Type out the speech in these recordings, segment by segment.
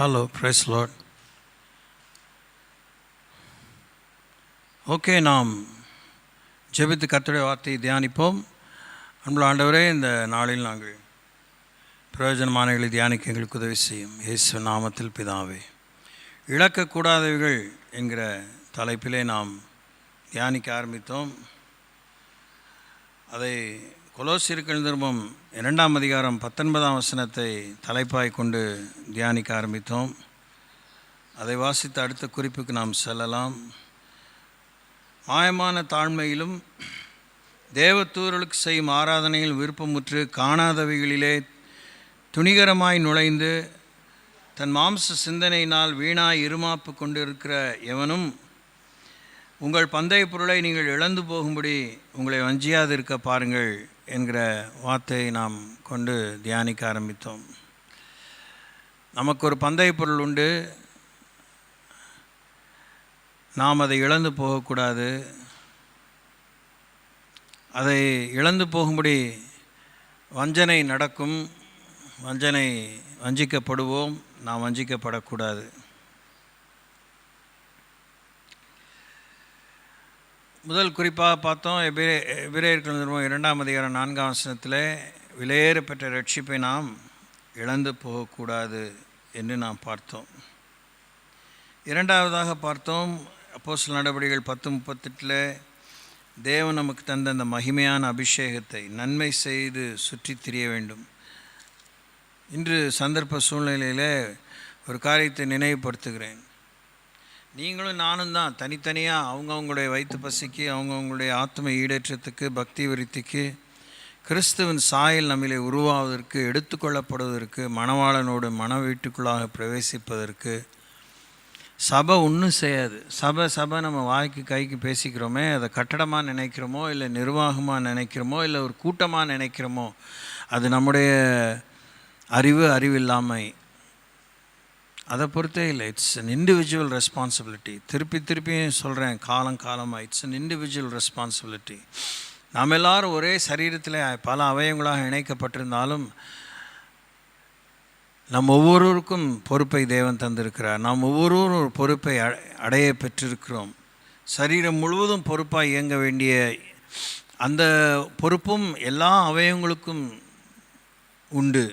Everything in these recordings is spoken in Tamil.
Hello, price Lord. ஓகே, நாம் ஜெபித்து கர்த்தருடைய வார்த்தையை தியானிப்போம். அன்புள்ள ஆண்டவரே, இந்த நாளில் நாங்கள் பிரயோஜனமானவர்களை தியானிக்க எங்களுக்கு உதவி செய்யும். இயேசு நாமத்தில் பிதாவே. இழக்கக்கூடாதவைகள் என்கிற தலைப்பிலே நாம் தியானிக்க ஆரம்பித்தோம். அதை கொலோசியருக்கு நிருபம் 2ஆம் அதிகாரம் 19ஆம் வசனத்தை தலைப்பாய் கொண்டு தியானிக்க ஆரம்பித்தோம். அதை வாசித்த அடுத்த குறிப்புக்கு நாம் செல்லலாம். மாயமான தாழ்மையிலும் தேவதூதர்களுக்கு செய்யும் ஆராதனையில் விருப்பமுற்று காணாதவைகளிலே துணிகரமாய் நுழைந்து தன் மாம்ச சிந்தனையினால் வீணாய் இருமாப்பு கொண்டிருக்கிற எவனும் உங்கள் பந்தய பொருளை நீங்கள் இழந்து போகும்படி உங்களை வஞ்சியாது இருக்க பாருங்கள் என்கிற வார்த்தையை நாம் கொண்டு தியானிக்க ஆரம்பித்தோம். நமக்கு ஒரு பந்தய பொருள் உண்டு, நாம் அதை இழந்து போகக்கூடாது. அதை இழந்து போகும்படி வஞ்சனை நடக்கும், வஞ்சிக்கப்படுவோம், நாம் வஞ்சிக்கப்படக்கூடாது. முதல் குறிப்பாக பார்த்தோம், எபிரேயருக்கு நிருபம் 2ஆம் அதிகாரம் 4ஆம் வசனத்தில் விலையேற பெற்ற ரட்சிப்பை நாம் இழந்து போகக்கூடாது என்று நாம் பார்த்தோம். இரண்டாவதாக பார்த்தோம், அப்போஸ்தலர் நடவடிக்கைகள் 10:38 தேவன் நமக்கு தந்த அந்த மகிமையான அபிஷேகத்தை நன்மை செய்து சுற்றி திரிய வேண்டும். இன்று சந்தர்ப்ப சூழ்நிலையில் ஒரு காரியத்தை நினைவுபடுத்துகிறேன். நீங்களும் நானும் தான் தனித்தனியாக அவங்கவுங்களுடைய வயிற்று பசிக்கு, அவங்கவுங்களுடைய ஆத்ம ஈடேற்றத்துக்கு, பக்தி விருத்திக்கு, கிறிஸ்துவின் சாயல் நம்மிலே உருவாவதற்கு, எடுத்துக்கொள்ளப்படுவதற்கு, மணவாளனோடு மன வீட்டுக்குள்ளாக பிரவேசிப்பதற்கு சபை ஒன்றும் செய்யாது. சபை நம்ம வாய்க்கு கைக்கு பேசிக்கிறோமே, அதை கட்டடமாக நினைக்கிறோமோ, இல்லை நிர்வாகமாக நினைக்கிறோமோ, இல்லை ஒரு கூட்டமாக நினைக்கிறோமோ, அது நம்முடைய அறிவில்லாமை. அதை பொறுத்தே இல்லை. It's an individual responsibility. திருப்பியும் சொல்கிறேன், காலமாக இட்ஸ் அன் இண்டிவிஜுவல் ரெஸ்பான்சிபிலிட்டி. நாம் எல்லோரும் ஒரே சரீரத்தில் பல அவயவங்களாக இணைக்கப்பட்டிருந்தாலும் நம் ஒவ்வொருவருக்கும் பொறுப்பை தேவன் தந்திருக்கிறார். நாம் ஒவ்வொருவரும் ஒரு பொறுப்பை அடைய பெற்றிருக்கிறோம். சரீரம் முழுவதும் பொறுப்பாக இயங்க வேண்டிய அந்த பொறுப்பும் எல்லா அவயவங்களுக்கும் உண்டு.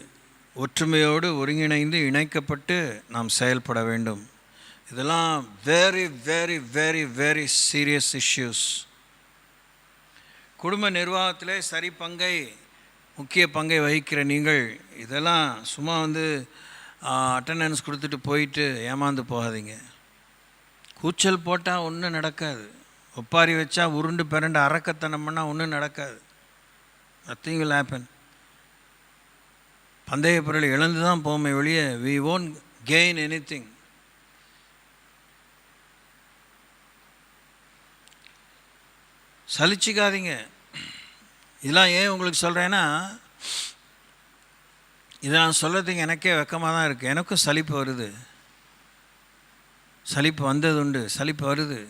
ஒற்றுமையோடு ஒருங்கிணைந்து இணைக்கப்பட்டு நாம் செயல்பட வேண்டும். இதெல்லாம் very very very very serious issues. குடும்ப நிர்வாகத்திலே முக்கிய பங்கை வகிக்கிற நீங்கள் இதெல்லாம் சும்மா அட்டண்டன்ஸ் கொடுத்துட்டு போயிட்டு ஏமாந்து போகாதீங்க. கூச்சல் போட்டால் ஒன்றும் நடக்காது. ஒப்பாரி வச்சா உருண்டு பிறண்டு அரக்கத்தனம் பண்ணால் ஒன்றும் நடக்காது. Nothing will happen. பந்தய பொருளை இழந்து தான் போமே வெளியே we won't gain anything. சலிச்சிக்காதீங்க. இதெல்லாம் ஏன் உங்களுக்கு சொல்கிறேன்னா, இதை நான் சொல்கிறதுக்கு எனக்கே வெக்கமாக தான் இருக்குது. எனக்கும் சலிப்பு வருது, சலிப்பு வந்தது உண்டு, சலிப்பு வருது.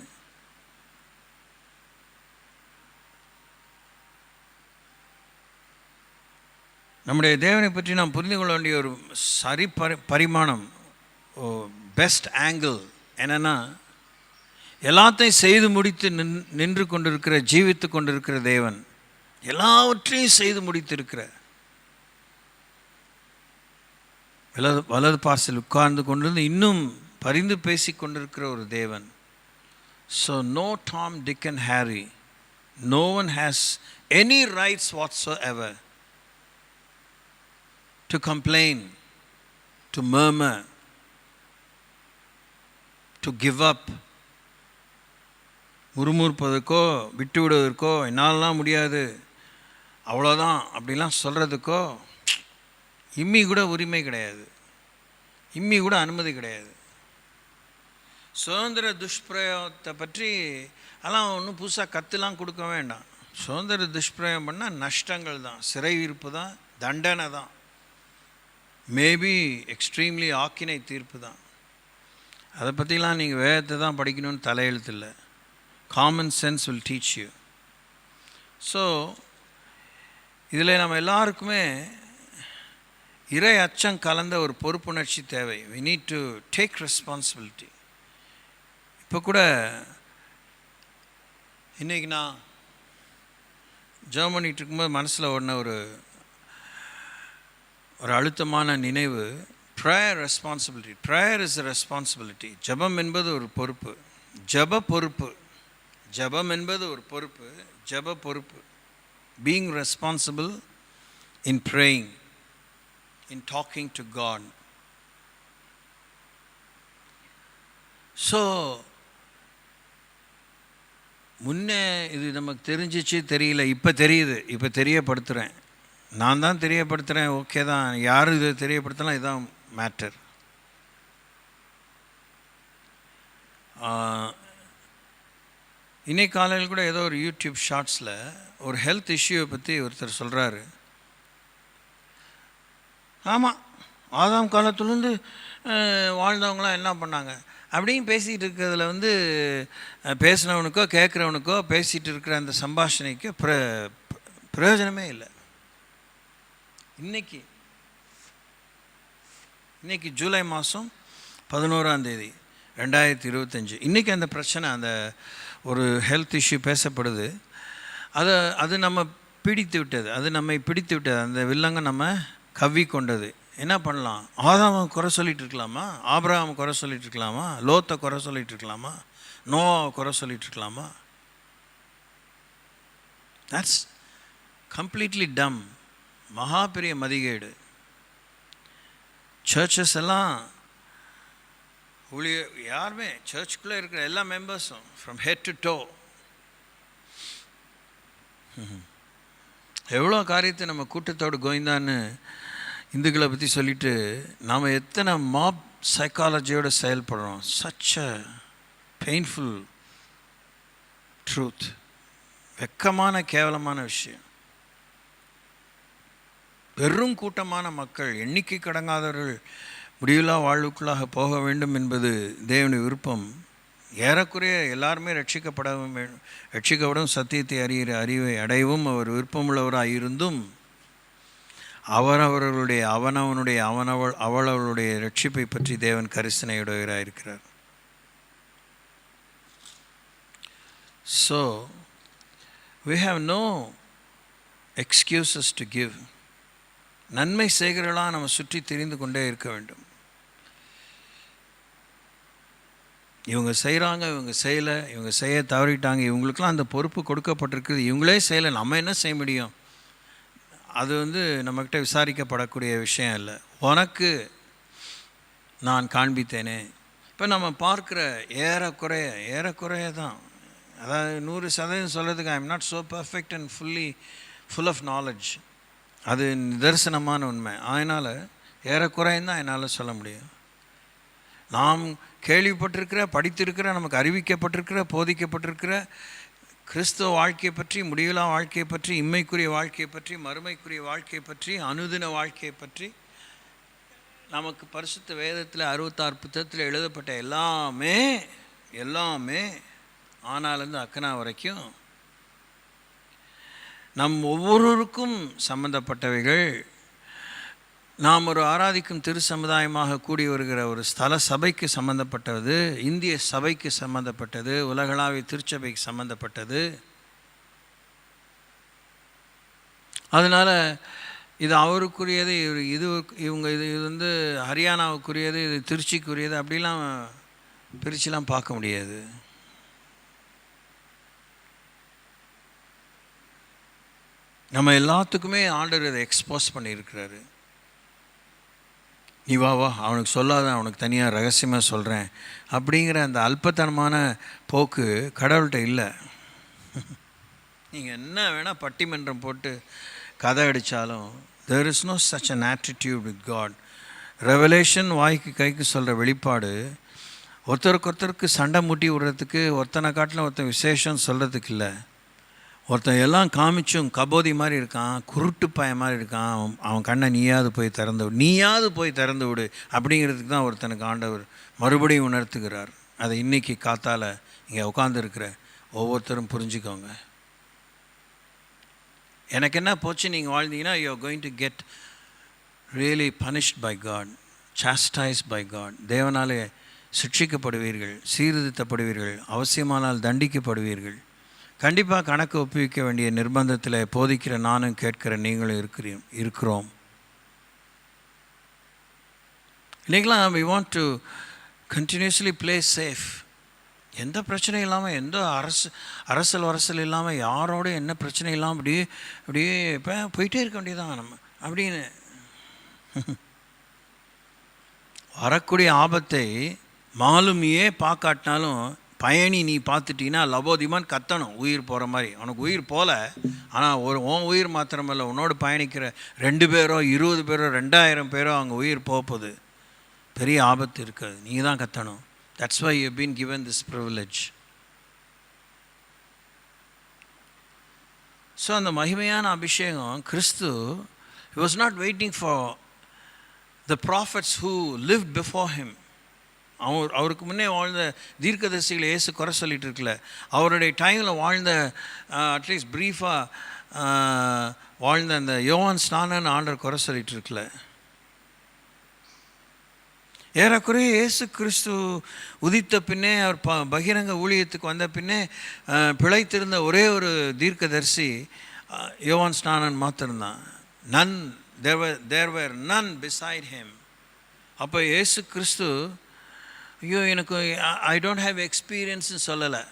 நம்முடைய தேவனை பற்றி நாம் புரிந்து கொள்ள வேண்டிய ஒரு பரிமாணம், பெஸ்ட் ஆங்கிள் என்னென்னா, எல்லாத்தையும் செய்து முடித்து நின்று கொண்டிருக்கிற, ஜீவித்து கொண்டிருக்கிற தேவன், எல்லாவற்றையும் செய்து முடித்திருக்கிற, வலது பார்சல் உட்கார்ந்து கொண்டிருந்து இன்னும் பரிந்து பேசி கொண்டிருக்கிற ஒரு தேவன். So no Tom, Dick and Harry, no one has any rights whatsoever to complain, to murmur, to give up. முறுமுறுப்பதற்கோ விட்டு விடுவதற்கோ, என்னாலலாம் முடியாது, அவ்வளோதான் அப்படிலாம் சொல்கிறதுக்கோ இம்மி கூட உரிமை கிடையாது, இம்மி கூட அனுமதி கிடையாது. சுதந்திர துஷ்பிரயோகத்தை பற்றி அதெல்லாம் ஒன்றும் புதுசாக கற்றுலாம் கொடுக்க வேண்டாம். சுதந்திர துஷ்பிரயோகம் பண்ணால் நஷ்டங்கள் தான், சிறை இருப்பு தான், தண்டனை தான், மேபி எக்ஸ்ட்ரீம்லி ஆக்கினை தீர்ப்பு தான். அதை பற்றிலாம் நீங்கள் வேதத்தை தான் படிக்கணும்னு தலையெழுத்து இல்லை. Common sense will teach you. So இதில் நம்ம எல்லாருக்குமே இறை அச்சம் கலந்த ஒரு பொறுப்புணர்ச்சி தேவை. we need to take responsibility. இப்போ கூட இன்றைக்கி நான் ஜெபம் பண்ணிகிட்டு இருக்கும்போது மனசில் ஓடின ஒரு அழுத்தமான நினைவு, prayer responsibility. Prayer is a responsibility. ஜெபம் என்பது ஒரு பொறுப்பு, ஜெப பொறுப்பு. ஜெபம் என்பது ஒரு பொறுப்பு, ஜெப பொறுப்பு. Being responsible in praying, in talking to God. So முன்னே இது நமக்கு தெரிஞ்சிச்சு தெரியல, இப்போ தெரியுது, இப்போ தெரியப்படுத்துகிறேன். நான் தான் தெரியப்படுத்துகிறேன், ஓகே தான். யார் இதை தெரியப்படுத்தலாம், இதுதான் மேட்டர். இன்னைக்கு காலையில் கூட ஏதோ ஒரு யூடியூப் ஷார்ட்ஸில் ஒரு ஹெல்த் இஷ்யூவை பற்றி ஒருத்தர் சொல்கிறாரு. ஆமாம், ஆதாம் காலத்துலேருந்து வாழ்ந்தவங்களாம் என்ன பண்ணாங்க அப்படின்னு பேசிகிட்டு இருக்கிறதுல வந்து பேசினவனுக்கோ கேட்குறவனுக்கோ பேசிகிட்டு இருக்கிற அந்த சம்பாஷணைக்கு பிரயோஜனமே இல்லை. இன்னைக்கு ஜூலை மாதம் 11 2025, இன்றைக்கி அந்த பிரச்சனை, அந்த ஒரு ஹெல்த் இஷ்யூ பேசப்படுது. அது நம்ம பிடித்து விட்டது, நம்மை பிடித்து விட்டது. அந்த வில்லங்க நம்ம கவ்வி கொண்டது. என்ன பண்ணலாம்? ஆதாமை குறை சொல்லிகிட்டு இருக்கலாமா? ஆபிரகாமை குறை சொல்லிகிட்டு இருக்கலாமா? லோத்தை குறை சொல்லிகிட்டு இருக்கலாமா? நோவாவை குறை சொல்லிகிட்டு இருக்கலாமா? தட்ஸ் கம்ப்ளீட்லி டம். மகா பெரிய மதிகேடு. சர்ச்சஸ் எல்லாம் யாருமே, சர்ச்சுக்குள்ளே இருக்கிற எல்லா மெம்பர்ஸும் ஃப்ரம் ஹெட் டு டோ எவ்வளோ காரியத்தை நம்ம கூட்டத்தோடு கோய்ந்தான்னு இந்துக்களை பற்றி சொல்லிவிட்டு நாம் எத்தனை மாப் சைக்காலஜியோடு செயல்படுறோம். Such a painful truth. வெக்கமான கேவலமான விஷயம். பெரும் கூட்டமான மக்கள், எண்ணிக்கை கடங்காதவர்கள் முடிவில்லா வாழ்வுக்குள்ளாக போக வேண்டும் என்பது தேவனுடைய விருப்பம். ஏறக்குறைய எல்லாருமே ரட்சிக்கப்படும் சத்தியத்தை அறிகிற அறிவை அடையவும் அவர் விருப்பமுள்ளவராக இருந்தும் அவரவர்களுடைய அவளவளுடைய ரட்சிப்பை பற்றி தேவன் கரிசனையுடையவராக இருக்கிறார். So we have no excuses to give. நன்மை செய்கிறலாம் நம்ம சுற்றி தெரிந்து கொண்டே இருக்க வேண்டும். இவங்க செய்கிறாங்க, இவங்க செய்யலை, இவங்க செய்ய தவறிட்டாங்க, இவங்களுக்கெல்லாம் அந்த பொறுப்பு கொடுக்கப்பட்டிருக்குது, இவங்களே செய்யலை, நம்ம என்ன செய்ய முடியும்? அது நம்மக்கிட்ட விசாரிக்கப்படக்கூடிய விஷயம் இல்லை. உனக்கு நான் காண்பித்தேனே. இப்போ நம்ம பார்க்குற ஏறக்குறைய தான், அதாவது 100% சொல்கிறதுக்கு I am not so perfect and full of knowledge. அது நிதர்சனமான உண்மை. அதனால் ஏறக்குறையும் தான் என்னால் சொல்ல முடியும். நாம் கேள்விப்பட்டிருக்கிற, படித்திருக்கிற, நமக்கு அறிவிக்கப்பட்டிருக்கிற, போதிக்கப்பட்டிருக்கிற கிறிஸ்துவ வாழ்க்கையை பற்றி, முடிவில்லா வாழ்க்கையை பற்றி, இம்மைக்குரிய வாழ்க்கையை பற்றி, மறுமைக்குரிய வாழ்க்கையை பற்றி, அனுதின வாழ்க்கையை பற்றி, நமக்கு பரிசுத்த வேதத்தில் 66 புத்தகத்தில் எழுதப்பட்ட எல்லாமே ஆனாலேருந்து அக்கனா வரைக்கும் நம் ஒவ்வொருவருக்கும் சம்பந்தப்பட்டவைகள். நாம் ஒரு ஆராதிக்கும் திரு சமுதாயமாக கூடி வருகிற ஒரு ஸ்தல சபைக்கு சம்பந்தப்பட்டது, இந்திய சபைக்கு சம்பந்தப்பட்டது, உலகளாவிய திருச்சபைக்கு சம்பந்தப்பட்டது. அதனால் இது அவருக்குரியது, இது ஹரியானாவுக்குரியது, இது திருச்சிக்குரியது, அப்படிலாம் பிரிச்சுலாம் பார்க்க முடியாது. நம்ம எல்லாத்துக்குமே ஆண்டவர் இதை எக்ஸ்போஸ் பண்ணியிருக்கிறாரு. நீ வா அவனுக்கு சொல்லாத, அவனுக்கு தனியாக ரகசியமாக சொல்கிறேன் அப்படிங்கிற அந்த அல்பத்தனமான போக்கு கடவுள்கிட்ட இல்லை. நீங்கள் என்ன வேணால் பட்டிமன்றம் போட்டு கதை அடித்தாலும் there is no such an attitude with God. Revelation வாய்க்கு கைக்கு சொல்கிற வெளிப்பாடு ஒருத்தருக்கு சண்டை மூட்டி விடுறதுக்கு, ஒருத்தனை காட்டில் ஒருத்தன் விசேஷம் சொல்கிறதுக்கு இல்லை. ஒருத்தன் எல்லாம் காமிச்சும் கபோதி மாதிரி இருக்கான், குருட்டு பய மாதிரி இருக்கான், அவன் கண்ணை நீயாவது போய் திறந்து விடு அப்படிங்கிறதுக்கு தான் ஒருத்தனுக்கு ஆண்டவர் மறுபடியும் உணர்த்துகிறார். அதை இன்றைக்கி காத்தால் இங்கே உட்காந்துருக்கிற ஒவ்வொருத்தரும் புரிஞ்சுக்கோங்க. எனக்கு என்ன போச்சு, நீங்கள் வாழ்ந்தீங்கன்னா you are going to get really punished by God, chastised by God. தேவனாலே சிட்சிக்கப்படுவீர்கள், சீர்திருத்தப்படுவீர்கள், அவசியமானால் தண்டிக்கப்படுவீர்கள். கண்டிப்பாக கணக்கு ஒப்புவிக்க வேண்டிய நிர்பந்தத்தில் போதிக்கிற நானும் கேட்கிற நீங்களும் இருக்கிறோம். இல்லைங்களா? we want to continuously play safe. எந்த பிரச்சனையும் இல்லாமல், எந்த அரசல் இல்லாமல், யாரோட என்ன பிரச்சனை இல்லாமல் அப்படியே இப்போ போயிட்டே இருக்க வேண்டியதான் நம்ம அப்படின்னு. வரக்கூடிய ஆபத்தை மாலுமியே பார்க்காட்டினாலும் பயணி நீ பார்த்துட்டீங்கன்னா லபோதிமான் கத்தணும் உயிர் போகிற மாதிரி. உனக்கு உயிர் போகல, ஆனால் உன் உயிர் மாத்திரமல்ல, உன்னோடு பயணிக்கிற 2 பேரோ 20 பேரோ 2000 பேரோ அவங்க உயிர் போகுது. பெரிய ஆபத்து இருக்காது, நீ தான் கத்தணும். That's why you've been given this privilege. So அந்த மகிமையான அபிஷேகம் கிறிஸ்து, he was not waiting for the prophets who lived before him. அவருக்கு முன்னே வாழ்ந்த தீர்க்கதரிசிகளை இயேசு குறை சொல்லிட்டு இருக்கல. அவருடைய டைமில் வாழ்ந்த அட்லீஸ்ட் ப்ரீஃபாக வாழ்ந்த அந்த யோவான் ஸ்நானன் ஆண்டவர் குறை சொல்லிட்டு இருக்கல. ஏறக்குறைய இயேசு கிறிஸ்து உதித்த பின்னே, அவர் பகிரங்க ஊழியத்துக்கு வந்த பின்னே பிழைத்திருந்த ஒரே ஒரு தீர்க்கதரிசி யோவான் ஸ்நானன் மாத்திரம்தான். there were none beside him. அப்போ இயேசு கிறிஸ்து ஐயோ எனக்கு ஐ டோன்ட் ஹேவ் எக்ஸ்பீரியன்ஸ்னு சொல்லலை.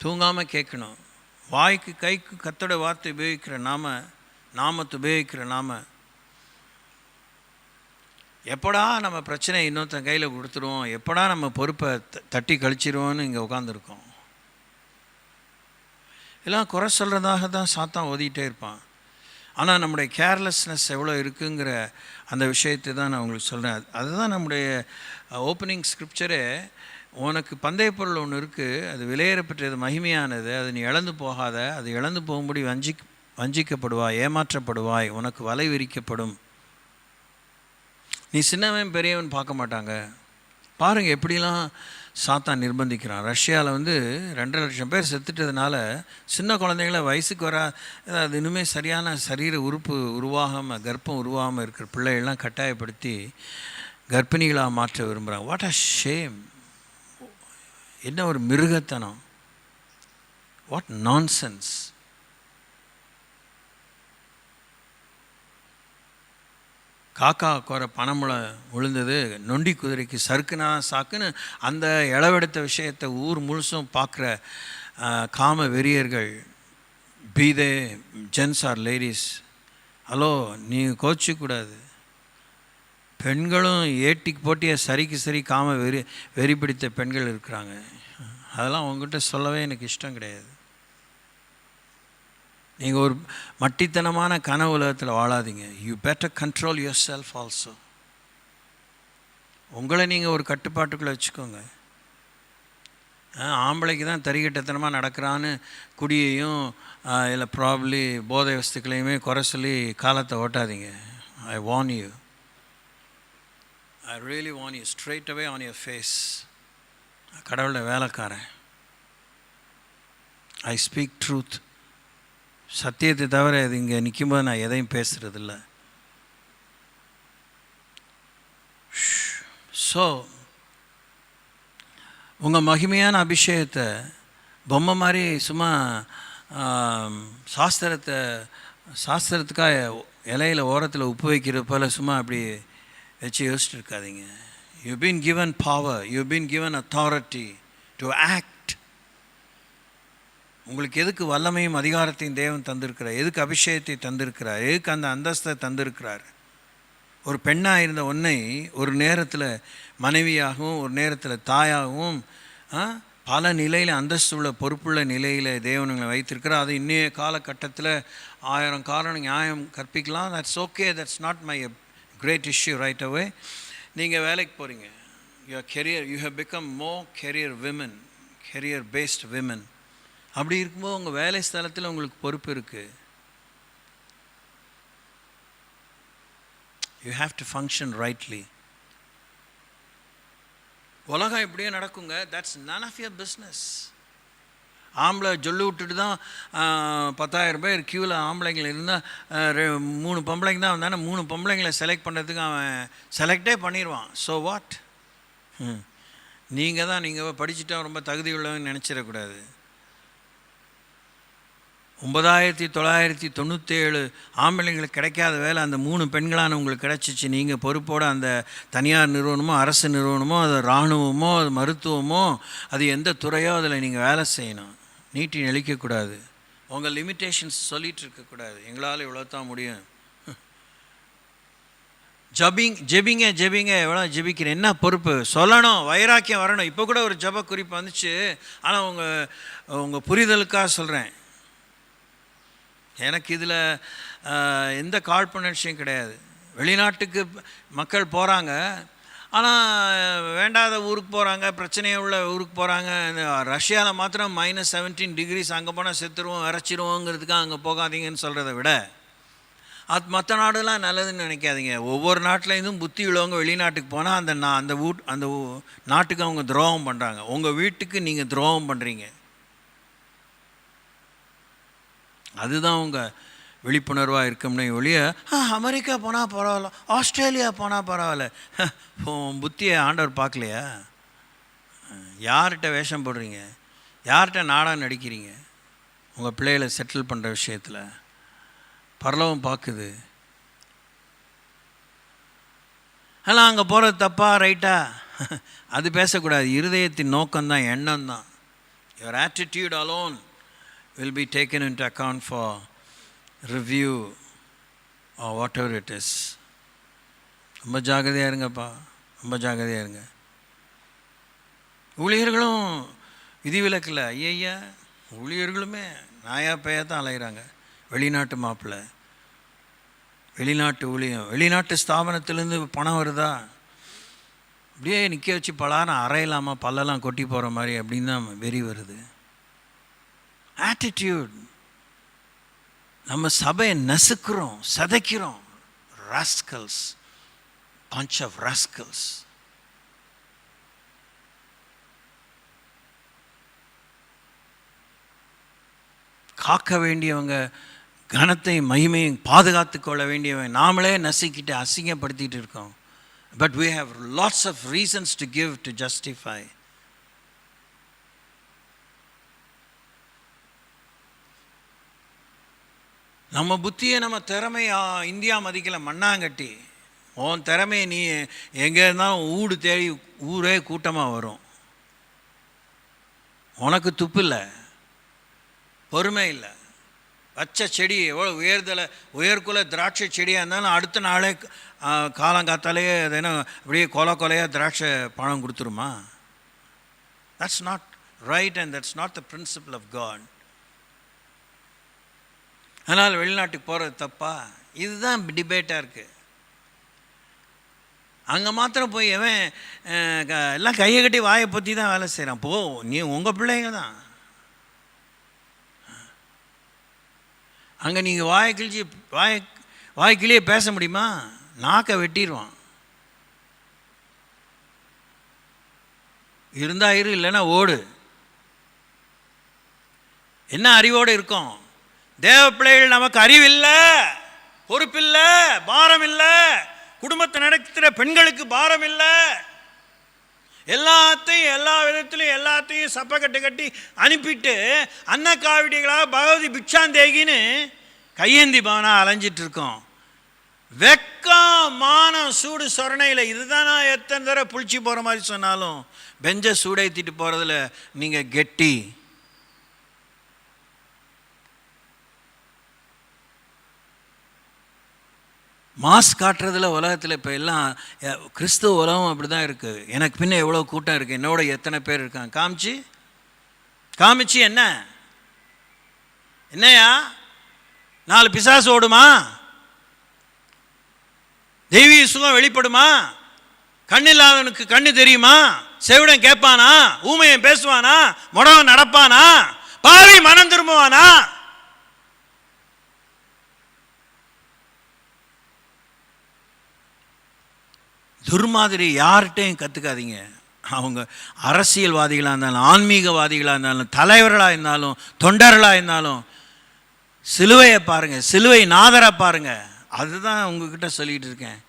தூங்காமல் கேட்கணும். வாய்க்கு கைக்கு கத்தோட வார்த்தை உபயோகிக்கிற நாமத்தை உபயோகிக்கிற எப்படா நம்ம பிரச்சனை இன்னொருத்தன் கையில் கொடுத்துருவோம், எப்படா நம்ம பொறுப்பை தட்டி கழிச்சிருவோன்னு இங்கே உட்காந்துருக்கோம். எல்லாம் குறை சொல்கிறதாக தான் சாத்தான் ஓதிக்கிட்டே இருப்பான். ஆனால் நம்முடைய கேர்லெஸ்னஸ் எவ்வளோ இருக்குங்கிற அந்த விஷயத்தை தான் நான் உங்களுக்கு சொல்கிறேன். அதுதான் நம்முடைய ஓப்பனிங் ஸ்கிரிப்சரே. உனக்கு பந்தய பொருள் ஒன்று இருக்குது, அது விலையேறப்பட்டது, மகிமையானது, அது நீ இழந்து போகாத, அது இழந்து போகும்படி வஞ்சிக்கப்படுவாய், ஏமாற்றப்படுவாய், உனக்கு வலை விரிக்கப்படும். நீ சின்னவன் பெரியவன் பார்க்க மாட்டாங்க. பாருங்கள் எப்படிலாம் சாத்தான் நிர்பந்திக்கிறான். ரஷ்யாவில் 2.5 லட்சம் பேர் செத்துட்டதுனால சின்ன குழந்தைங்கள வயசுக்கு அது இனிமேல் சரியான சரீர உறுப்பு உருவாகாமல், கர்ப்பம் உருவாகாமல் இருக்கிற பிள்ளைகள்லாம் கட்டாயப்படுத்தி கர்ப்பிணிகளாக மாற்ற விரும்புகிறாங்க. What a shame! என்ன ஒரு மிருகத்தனம்! What nonsense! காக்கா கோர பணமுளை விழுந்தது, நொண்டி குதிரைக்கு சறுக்குனா சாக்குன்னு அந்த இளவெடுத்த விஷயத்தை ஊர் முழுசும் பார்க்குற காம வெறியர்கள், பீதே ஜென்ஸ் ஆர் லேடிஸ், ஹலோ நீ கோச்சிக்கூடாது. பெண்களும் ஏட்டிக்கு போட்டிய சரிக்கு சரி காம வெறி பிடித்த பெண்கள் இருக்கிறாங்க. அதெல்லாம் உங்ககிட்ட சொல்லவே எனக்கு இஷ்டம் கிடையாது. நீங்கள் ஒரு மட்டித்தனமான கனவு உலகத்தில் வாழாதீங்க. You better control yourself also. உங்களை நீங்கள் ஒரு கட்டுப்பாட்டுக்குள்ளே வச்சுக்கோங்க. ஆம்பளைக்கு தான் தறிகட்டத்தனமாக நடக்கிறான்னு குடியையும் இல்லை ப்ராப்ளி போதை வஸ்துக்களையுமே குறை சொல்லி காலத்தை ஓட்டாதீங்க. I warn you, I really warn you, straight away on your face. கடவுளோட வேலைக்காரன். I speak truth. சத்தியத்தை தவிர இது இங்கே நிற்கும்போது நான் எதையும் பேசுகிறதில்ல. ஸோ உங்கள் மகிமையான அபிஷேகத்தை பொம்மை மாதிரி சும்மா சாஸ்திரத்துக்காக இலையில் ஓரத்தில் உப்பு வைக்கிறது போல் சும்மா அப்படி வச்சு யோசிச்சுட்டு இருக்காதீங்க. You been given power, you been given authority to act. உங்களுக்கு எதுக்கு வல்லமையும் அதிகாரத்தையும் தேவன் தந்திருக்கிறார்? எதுக்கு அபிஷேகத்தை தந்திருக்கிறார்? எதுக்கு அந்த அந்தஸ்தை தந்திருக்கிறார்? ஒரு பெண்ணாக இருந்த உன்னை ஒரு நேரத்தில் மனைவியாகவும் ஒரு நேரத்தில் தாயாகவும் பல நிலையில் அந்தஸ்துள்ள பொறுப்புள்ள நிலையில் தேவனுங்களை வைத்திருக்கிறார். அது இன்னைய காலகட்டத்தில் 1000 காரணம் நியாயம் கற்பிக்கலாம். That's okay, that's not my great issue right away. நீங்கள் வேலைக்கு போகிறீங்க, your career, you have become more career women, career based women. அப்படி இருக்கும்போது உங்கள் வேலை ஸ்தலத்தில் உங்களுக்கு பொறுப்பு இருக்குது. You have to function rightly. உலகம் இப்படியே நடக்குங்க. That's none of your business. ஆம்பளை சொல்லி விட்டுட்டு தான் 10,000 பேர் க்யூவில் ஆம்பளைங்கள் இருந்தால் 3 பொம்பளைங்க தான் வந்தானே 3 பொம்பளைங்களை செலக்ட் பண்ணுறதுக்கு அவன் செலக்டே பண்ணிடுவான். So what? நீங்கள் படிச்சுட்டா ரொம்ப தகுதி உள்ளவன்னு நினச்சிடக்கூடாது. 9,997 ஆம்பளைங்களுக்கு கிடைக்காத வேலை அந்த 3 பெண்களான உங்களுக்கு கிடச்சிச்சு. நீங்கள் பொறுப்போடு அந்த தனியார் நிறுவனமோ அரசு நிறுவனமோ அது இராணுவமோ அது மருத்துவமோ அது எந்த துறையோ அதில் நீங்கள் வேலை செய்யணும். நீட்டி நெளிக்கக்கூடாது. உங்கள் லிமிட்டேஷன்ஸ் சொல்லிகிட்டு இருக்கக்கூடாது. எங்களால் இவ்வளோ தான் முடியும். ஜெபிங்க எவ்வளோ ஜெபிக்கிறேன், என்ன பொறுப்பு சொல்லணும், வைராக்கியம் வரணும். இப்போ கூட ஒரு ஜப குறிப்பு வந்துச்சு. ஆனால் உங்கள் புரிதலுக்காக சொல்கிறேன். எனக்கு இதில் எந்த காழ்ப்புணர்ச்சியும் கிடையாது. வெளிநாட்டுக்கு மக்கள் போகிறாங்க, ஆனால் வேண்டாத ஊருக்கு போகிறாங்க, பிரச்சனையே உள்ள ஊருக்கு போகிறாங்க. ரஷ்யாவில் மாத்திரம் -17 டிகிரிஸ், அங்கே போனால் செத்துருவோம் இறச்சிருவோங்கிறதுக்காக அங்கே போகாதீங்கன்னு சொல்கிறத விட மற்ற நாடுலாம் நல்லதுன்னு நினைக்காதீங்க. ஒவ்வொரு நாட்டிலேருந்தும் புத்தி உள்ளவங்க வெளிநாட்டுக்கு போனால் அந்த நாட்டுக்கு அவங்க துரோகம் பண்ணுறாங்க. உங்கள் வீட்டுக்கு நீங்கள் துரோகம் பண்ணுறீங்க. அதுதான் உங்கள் விழிப்புணர்வாக இருக்கும்னே ஒழிய அமெரிக்கா போனால் பரவாயில்ல, ஆஸ்திரேலியா போனால் பரவாயில்ல. புத்தியை ஆண்டவர் பார்க்கலையா? யார்கிட்ட வேஷம் போடுறீங்க? யார்கிட்ட நாடகம் நடிக்கிறீங்க? உங்கள் பிள்ளைகளை செட்டில் பண்ணுற விஷயத்தில் பரலோகம் பார்க்குது. ஆனால் அங்கே போகிறது தப்பா ரைட்டா அது பேசக்கூடாது. இருதயத்தின் நோக்கம்தான், எண்ணம் தான். Your attitude alone will be taken into account for review or whatever it is. ரொம்ப ஜாகிரதையாக இருங்கப்பா, ரொம்ப ஜாகிரதையாக இருங்க. ஊழியர்களும் விதிவிலக்கில். ஐயா ஊழியர்களுமே நாயா பேயா தான் அலைகிறாங்க. வெளிநாட்டு மாப்பிள்ளை, வெளிநாட்டு ஊழியம், வெளிநாட்டு ஸ்தாபனத்திலேருந்து பணம் வருதா, அப்படியே நிற்க வச்சு பலாரம் அறையலாமா, பல்லெல்லாம் கொட்டி போகிற மாதிரி அப்படின்னு தான் வெறி வருது. ஆட்டிடியூட். நம்ம சபையை நசுக்கிறோம், சதைக்கிறோம். Rascals, bunch of rascals. காக்க வேண்டியவங்க, கனத்தையும் மகிமையும் பாதுகாத்து கொள்ள வேண்டியவங்க நாமளே நசுக்கிட்டு அசிங்கப்படுத்திட்டு இருக்கோம். But we have lots of reasons to give to justify. நம்ம புத்தியை, நம்ம திறமையா இந்தியா மதிக்கலை, மண்ணாங்கட்டி. உன் திறமையை நீ எங்கே இருந்தாலும் ஊடு தேடி ஊரே கூட்டமாக வரும். உனக்கு துப்பு இல்லை, பொறுமை இல்லை. பச்சை செடி எவ்வளோ உயர்குல திராட்சை செடியாக இருந்தாலும் அடுத்த நாளே காலங்காத்தாலே அது என்ன அப்படியே கொலையாக திராட்சை பழம் கொடுத்துருமா? That's not right and that's not the principle of God. அதனால் வெளிநாட்டுக்கு போகிறது தப்பா? இதுதான் டிபேட்டாக இருக்குது. அங்கே மாத்திரம் போய் எவன் எல்லாம் கையை கட்டி வாயை பற்றி தான் வேலை செய்கிறான். நீ உங்கள் பிள்ளைங்க தான். அங்கே நீங்கள் வாய்க்கிலேயே பேச முடியுமா? நாக்கை வெட்டிடுவான். இருந்தா இரு, இல்லைன்னா ஓடு. என்ன அறிவோடு இருக்கும்? தேவ பிள்ளைகள் நமக்கு அறிவில்லை, பொறுப்பில்லை, பாரம் இல்லை. குடும்பத்தை நடத்துகிற பெண்களுக்கு பாரம் இல்லை. எல்லாத்தையும் எல்லா விதத்திலையும் எல்லாத்தையும் சப்பை கட்டி அனுப்பிட்டு அன்னக்காவிடிகளாக பகவதி பிக்ஷாந்தேகின்னு கையேந்தி பவனா அலைஞ்சிட்டு இருக்கோம். வெக்கம், மானம், சூடு சொரணையில். இதுதான் நான் எத்தனை தடவை புளிச்சு போகிற மாதிரி சொன்னாலும் பெஞ்சை சூடேற்றிட்டு போகிறதுல நீங்கள் கெட்டி. மாஸ் காட்டுறதுல உலகத்தில் இப்போ எல்லாம் கிறிஸ்துவ உலகம் அப்படி தான் இருக்குது. எனக்கு பின்ன எவ்வளோ கூட்டம் இருக்குது, என்னோட எத்தனை பேர் இருக்காங்க, காமிச்சு என்னையா 4 பிசாசு ஓடுமா? தெய்வீக சுகம் வெளிப்படுமா? கண்ணு இல்லாதவனுக்கு கண்ணு தெரியுமா? செவிடன் கேட்பானா? ஊமையன் பேசுவானா? முடவன் நடப்பானா? பாவி மனம் திரும்புவானா? துர்மாதிரி யார்கிட்டையும் கற்றுக்காதீங்க. அவங்க அரசியல்வாதிகளாக இருந்தாலும், ஆன்மீகவாதிகளாக இருந்தாலும், தலைவர்களாக இருந்தாலும், தொண்டர்களாக இருந்தாலும், சிலுவையை பாருங்கள், சிலுவை நாதரை பாருங்கள். அதுதான் உங்ககிட்ட சொல்லிகிட்டு இருக்கேன்.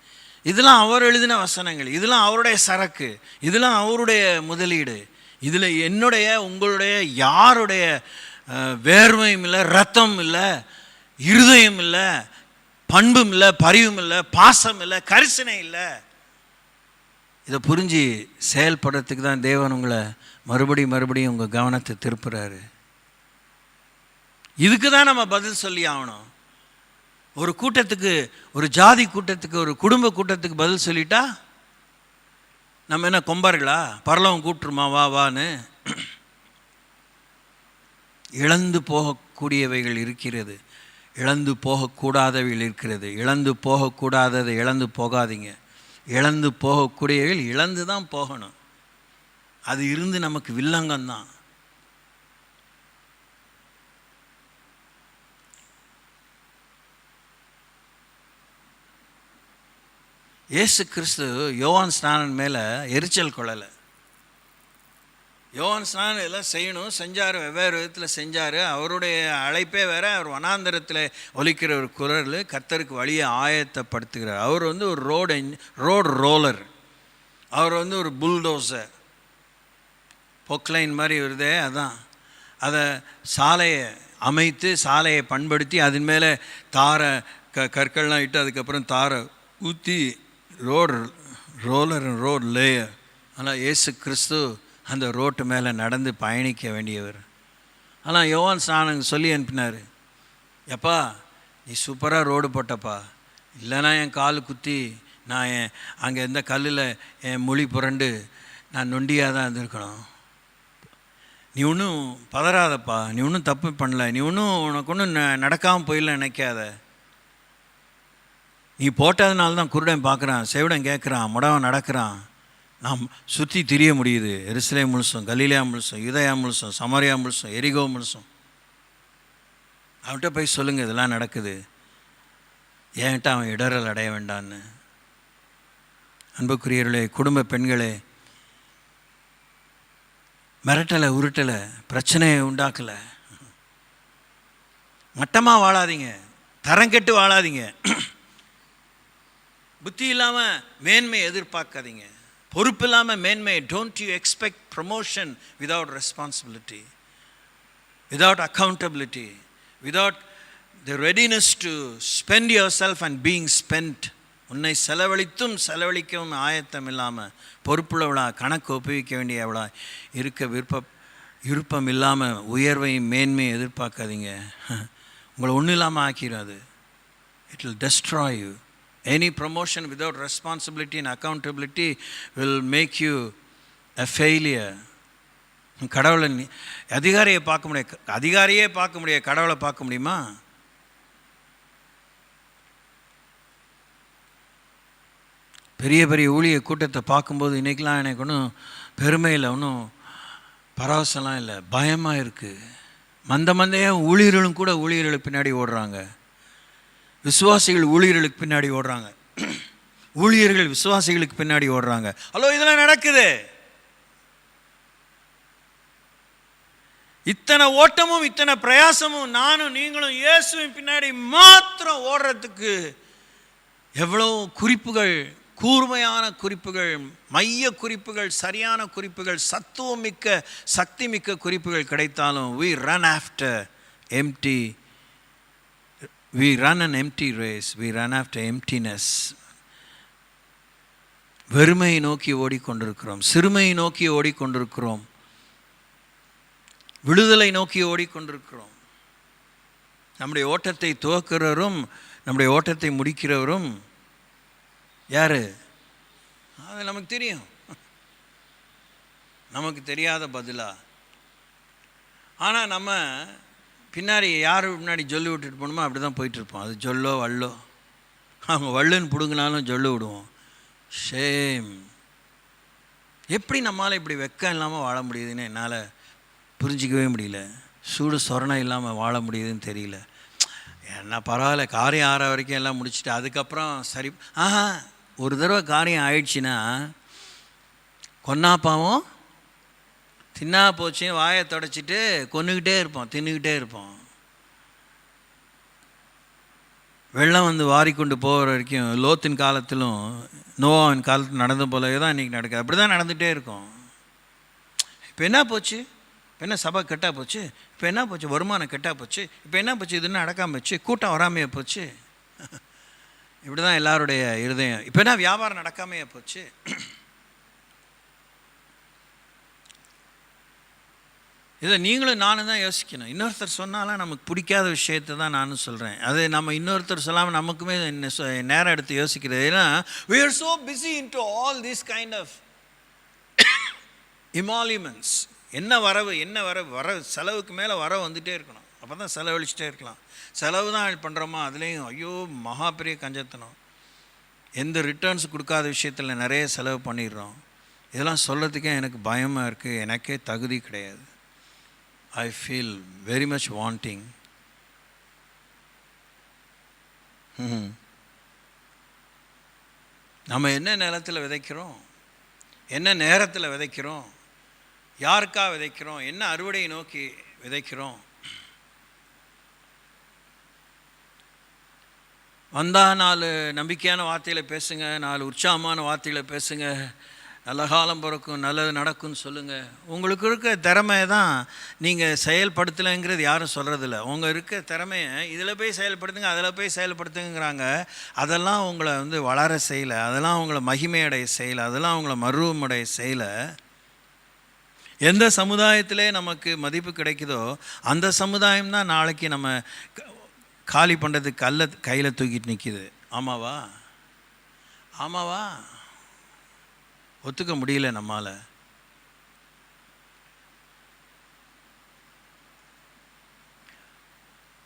இதெல்லாம் அவர் எழுதின வசனங்கள், இதெல்லாம் அவருடைய சரக்கு, இதெல்லாம் அவருடைய முதலீடு. இதில் என்னுடைய உங்களுடைய யாருடைய வேர்வையும் இல்லை, ரத்தம் இல்லை, இருதயம் இல்லை, பண்பும் இல்லை, பரிவும் இல்லை, பாசம் இல்லை, கரிசனை இல்லை. இதை புரிஞ்சு செயல்படுறதுக்கு தான் தேவன் உங்களை மறுபடியும் உங்கள் கவனத்தை திருப்புறாரு. இதுக்கு தான் நம்ம பதில் சொல்லி ஆகணும். ஒரு கூட்டத்துக்கு, ஒரு ஜாதி கூட்டத்துக்கு, ஒரு குடும்ப கூட்டத்துக்கு பதில் சொல்லிட்டா நம்ம என்ன கொம்பார்களா? பரலவம் கூட்டுருமா வா வான்னு? இழந்து போகக்கூடியவைகள் இருக்கிறது, இழந்து போகக்கூடாதவைகள் இருக்கிறது. இழந்து போகக்கூடாததை இழந்து போகாதீங்க. இழந்து போகக்கூடியவைகள் இழந்து தான் போகணும். அது இருந்து நமக்கு வில்லங்கம்தான். இயேசு கிறிஸ்து யோவான் ஸ்நானன் மேலே எரிச்சல் கொள்ளலை. யோவான் ஸ்நானம் எல்லாம் செய்யணும், செஞ்சார், வெவ்வேறு விதத்தில் செஞ்சார். அவருடைய அழைப்பே வேறு. அவர் வனாந்தரத்தில் ஒலிக்கிற ஒரு குரல், கர்த்தருக்கு வழியை ஆயத்தப்படுத்துகிறார். அவர் ஒரு ரோடு ரோலர். அவர் ஒரு புல்டோசர், பொக்லைன் மாதிரி வருதே, அதான். அதை சாலையை அமைத்து, சாலையை பண்படுத்தி, அதன் மேலே தாரை கற்கள்லாம் இட்டு, அதுக்கப்புறம் தாரை ஊற்றி, ரோடு லேயர். ஆனால் இயேசு கிறிஸ்து அந்த ரோட்டு மேலே நடந்து பயணிக்க வேண்டியவர். ஆனால் யோவான் ஸ்நானன் சொல்லி அனுப்பினார், எப்பா நீ சூப்பராக ரோடு போட்டப்பா, இல்லைனா என் கால் குத்தி நான் அங்கே எந்த கல்லில் என் மொழி புரண்டு நான் நொண்டியாக தான் இருந்திருக்கணும். நீ ஒன்றும் பதறாதப்பா, நீ ஒன்றும் தப்பு பண்ணல, நீ உனக்கு ஒன்றும் நடக்காமல் போயிடல நினைக்காத. நீ போட்டதுனால தான் குருடன் பார்க்குறான், செவிடன் கேட்குறான், முடவன் நடக்கிறான். நாம் சுற்றி திரிய முடியுது. எருசலேம் முழுசும், கலிலேயா முழுசும், யூதேயா முழுசும், சமாரியா முழுசும், எரிகோ முழுசும். அவன்கிட்ட போய் சொல்லுங்கள் இதெல்லாம் நடக்குது, ஏன்கிட்ட அவன் இடரல் அடைய வேண்டான்னு. அன்புக்குரியவர்களே, குடும்ப பெண்களே, மிரட்டலை, உருட்டலை, பிரச்சனையை உண்டாக்கலை. மட்டமாக வாழாதீங்க, தரங்கெட்டு வாழாதீங்க, புத்தி இல்லாமல் மேன்மையை எதிர்பார்க்காதீங்க, பொறுப்பு இல்லாமல் மேன்மை. Don't you expect promotion without responsibility, without accountability, without the readiness to spend your self and being spend. உன்னை செலவழித்தும் செலவழிக்கவும் ஆயத்தம் இல்லாமல், பொறுப்புள்ளவளா, கணக்கு ஒப்புவிக்க வேண்டியவளா இருக்க விருப்பம் இல்லாமல் உயர்வையும் மேன்மையை எதிர்பார்க்காதீங்க. உங்களை ஒன்றும் இல்லாமல் ஆக்கிடும் அது. It will destroy you. Any promotion without responsibility and accountability will make you a failure. கடவுளை அதிகாரியை பார்க்க முடியாது, அதிகாரியே பார்க்க முடியாது, கடவுளை பார்க்க முடியுமா? பெரிய பெரிய ஊழிய கூட்டத்தை பார்க்கும்போது இன்றைக்கெலாம் எனக்கு ஒன்றும் பெருமை இல்லை, ஒன்றும் பரவசம்லாம் இல்லை, பயமாக இருக்குது. மந்தையாக ஊழியர்களும் கூட ஊழியர்களுக்கு பின்னாடி ஓடுறாங்க, விசுவாசிகள் ஊழியர்களுக்கு பின்னாடி ஓடுறாங்க, ஊழியர்கள் விசுவாசிகளுக்கு பின்னாடி ஓடுறாங்க. ஹலோ, இதெல்லாம் நடக்குது. இத்தனை ஓட்டமும் இத்தனை பிரயாசமும் நானும் நீங்களும் இயேசுவின் பின்னாடி மாத்திரம் ஓடுறதுக்கு எவ்வளோ குறிப்புகள், கூர்மையான குறிப்புகள், மைய குறிப்புகள், சரியான குறிப்புகள், சத்துவம் மிக்க சக்தி மிக்க குறிப்புகள் கிடைத்தாலும் we run after empty. We run an empty race. We run after emptiness. வெறுமையை நோக்கி ஓடிக்கொண்டிருக்கிறோம், சிறுமையை நோக்கி ஓடிக்கொண்டிருக்கிறோம், விடுதலை நோக்கி ஓடிக்கொண்டிருக்கிறோம். நம்முடைய ஓட்டத்தை துவக்கிறவரும் நம்முடைய ஓட்டத்தை முடிக்கிறவரும் யார்? அது நமக்கு தெரியும். நமக்கு தெரியாத பதிலா. ஆனால் நம்ம பின்னாடி யார் முன்னாடி ஜொல்லு விட்டுட்டு போகணுமோ அப்படி தான் போயிட்டுருப்போம். அது ஜொல்லோ வள்ளோ, அவங்க வள்ளுன்னு பிடுங்கினாலும் ஜொல்லு விடுவோம். ஷேம். எப்படி நம்மளால் இப்படி வெக்கம் இல்லாமல் வாழ முடியுதுன்னு என்னால் புரிஞ்சிக்கவே முடியல. சூடு சொரணை இல்லாமல் வாழ முடியுதுன்னு தெரியல. என்ன பரவாயில்ல, காரியம் ஆற வரைக்கும் எல்லாம் முடிச்சுட்டு அதுக்கப்புறம் சரி. ஒரு தடவை காரியம் ஆயிடுச்சுன்னா கொன்னா பாவம் தின்னா போச்சுன்னு வாயை தொடச்சிட்டு கொன்னுக்கிட்டே இருப்போம், தின்னுக்கிட்டே இருப்போம். வெள்ளம் வந்து வாரி கொண்டு போகிற வரைக்கும் லோத்தின் காலத்திலும் நோவாவின் காலத்தில் நடந்த போலவே தான் இன்றைக்கி நடக்குது. அப்படி தான் நடந்துகிட்டே இருக்கும். இப்போ என்ன போச்சு? இப்போ என்ன சபை கெட்டால் போச்சு? இப்போ என்ன போச்சு? வருமானம் கெட்டால் போச்சு? இப்போ என்ன போச்சு? இதுன்னு நடக்காமல் போச்சு? கூட்டம் வராமையே போச்சு? இப்படி தான் எல்லாருடைய இருதயம். இப்போ என்ன வியாபாரம் நடக்காமையே போச்சு? இதை நீங்களும் நானும் தான் யோசிக்கணும். இன்னொருத்தர் சொன்னாலும் நமக்கு பிடிக்காத விஷயத்தை தான் நானும் சொல்கிறேன். அது நம்ம இன்னொருத்தர் சொல்லாமல் நமக்குமே நேரம் எடுத்து யோசிக்கிறது. ஏன்னா we are so busy into all these kind of emoluments. என்ன வரவு செலவுக்கு மேலே வரவு வந்துகிட்டே இருக்கணும். அப்போ தான் செலவழிச்சிட்டே இருக்கலாம். செலவு தான் பண்ணுறோமா, அதுலேயும் ஐயோ மகா பெரிய கஞ்சத்தனம். எந்த ரிட்டர்ன்ஸ் கொடுக்காத விஷயத்தில் நிறைய செலவு பண்ணிடுறோம். இதெல்லாம் சொல்கிறதுக்கே எனக்கு பயமாக இருக்குது. எனக்கே தகுதி கிடையாது. I feel very much wanting. நம்ம என்ன நிலத்தில் விதைக்கிறோம், என்ன நேரத்தில் விதைக்கிறோம், யாருக்கா விதைக்கிறோம், என்ன அறுவடையை நோக்கி விதைக்கிறோம். வந்தால் 4 நம்பிக்கையான வார்த்தையில் பேசுங்க, 4 உற்சாகமான வார்த்தையில் பேசுங்க, நல்ல காலம் பிறக்கும், நல்லது நடக்கும்னு சொல்லுங்கள். உங்களுக்கு இருக்க திறமை தான் நீங்கள் செயல்படுத்தலைங்கிறது யாரும் சொல்கிறதில்ல. உங்கள் இருக்க திறமையை இதில் போய் செயல்படுத்துங்க, அதில் போய் செயல்படுத்துங்கிறாங்க. அதெல்லாம் உங்களை வந்து வளர செய்யலை, அதெல்லாம் உங்களை மகிமையடைய செய்யலை, அதெல்லாம் உங்களை மருவமடைய செய்யலை. எந்த சமுதாயத்திலே நமக்கு மதிப்பு கிடைக்குதோ அந்த சமுதாயம் தான் நாளைக்கு நம்ம காலி பண்ணுறதுக்கு கையில் தூக்கிட்டு நிற்கிது. ஆமாவா? ஒத்துக்க முடியல நம்மால்.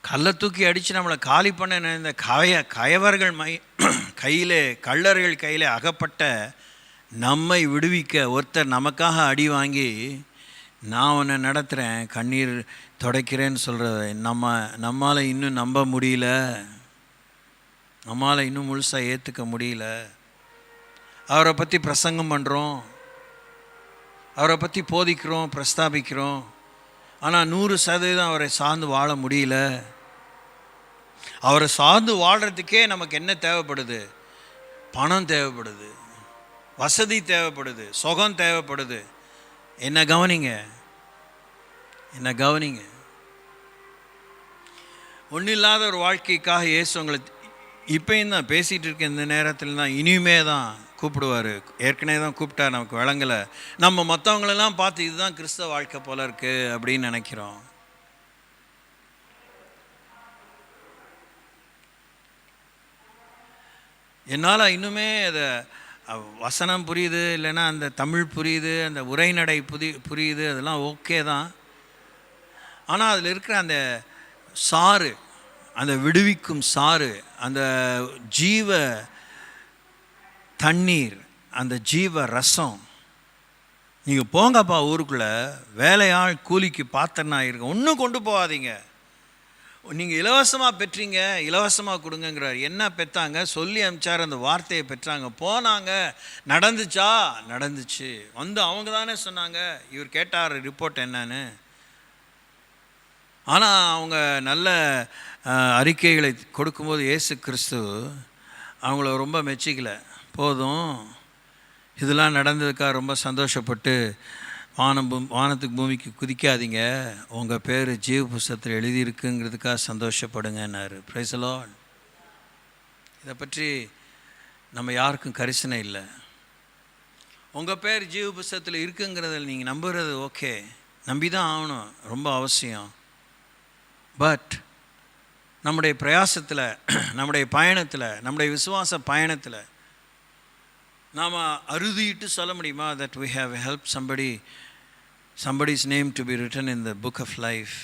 கல்லை தூக்கி அடித்து நம்மளை காலி பண்ண இந்த கயவர்கள் கையில், கள்ளர்கள் கையில் அகப்பட்ட நம்மை விடுவிக்க ஒருத்தர் நமக்காக அடி வாங்கி நான் உன்னை நடத்துகிறேன், கண்ணீர் துடைக்கிறேன்னு சொல்கிறத நம்மால் இன்னும் நம்ப முடியல, நம்மால் இன்னும் முழுசாக ஏற்றுக்க முடியல. அவரை பற்றி பிரசங்கம் பண்ணுறோம், அவரை பற்றி போதிக்கிறோம், பிரஸ்தாபிக்கிறோம். ஆனால் 100% அவரை சார்ந்து வாழ முடியல. அவரை சார்ந்து வாழ்கிறதுக்கே நமக்கு என்ன தேவைப்படுது? பணம் தேவைப்படுது, வசதி தேவைப்படுது, சுகம் தேவைப்படுது. என்ன கவனிங்க. ஒன்றும் இல்லாத ஒரு வாழ்க்கைக்காக இயேசு உங்களை இப்போயும் தான் பேசிகிட்டு இருக்க இந்த நேரத்தில் தான் இனிமே தான் கூப்பிடுவார். ஏற்கனவே தான் கூப்பிட்டார், நமக்கு விளங்கலை. நம்ம மற்றவங்களெல்லாம் பார்த்து இதுதான் கிறிஸ்தவ வாழ்க்கை போல இருக்குது அப்படின்னு நினைக்கிறோம். என்னால் இன்னுமே அதை வசனம் புரியுது, இல்லைன்னா அந்த தமிழ் புரியுது, அந்த உரைநடை புரியுது, அதெல்லாம் ஓகே தான். ஆனால் அதில் இருக்கிற அந்த சாறு, அந்த விடுவிக்கும் சாறு, அந்த ஜீவ தண்ணீர், அந்த ஜீவ ரசம். நீங்கள் போங்கப்பா ஊருக்குள்ளே, வேலையாள் கூலிக்கு பாத்திரனா இருக்க, ஒன்றும் கொண்டு போகாதீங்க. நீங்கள் இலவசமாக பெற்றீங்க, இலவசமாக கொடுங்கங்கிறார். என்ன பெற்றாங்க? சொல்லி அனுப்பிச்சார், அந்த வார்த்தையை பெற்றாங்க, போனாங்க. நடந்துச்சு. வந்து அவங்க தானே சொன்னாங்க, இவர் கேட்டார் ரிப்போர்ட் என்னன்னு. ஆனால் அவங்க நல்ல அறிக்கைகளை கொடுக்கும்போது இயேசு கிறிஸ்து அவங்கள ரொம்ப மெச்சிக்கலை. போதும், இதெல்லாம் நடந்ததுக்காக ரொம்ப சந்தோஷப்பட்டு வானத்துக்கு பூமிக்கு குதிக்காதீங்க, உங்கள் பேர் ஜீவ புஸ்தகத்தில் எழுதியிருக்குங்கிறதுக்காக சந்தோஷப்படுங்கன்னாரு. Praise the Lord. இதை பற்றி நம்ம யாருக்கும் கரிசனை இல்லை. உங்கள் பேர் ஜீவ புஸ்தகத்தில் இருக்குங்கிறதில் நீங்கள் நம்புகிறது ஓகே, நம்பி தான் ஆகணும், ரொம்ப அவசியம். பட் நம்முடைய பிரயாசத்தில், நம்முடைய பயணத்தில், நம்முடைய விசுவாச பயணத்தில் நாம் அறுதிட்டு சொல்ல முடியுமா that we have helped somebody's name to be written in the book of life,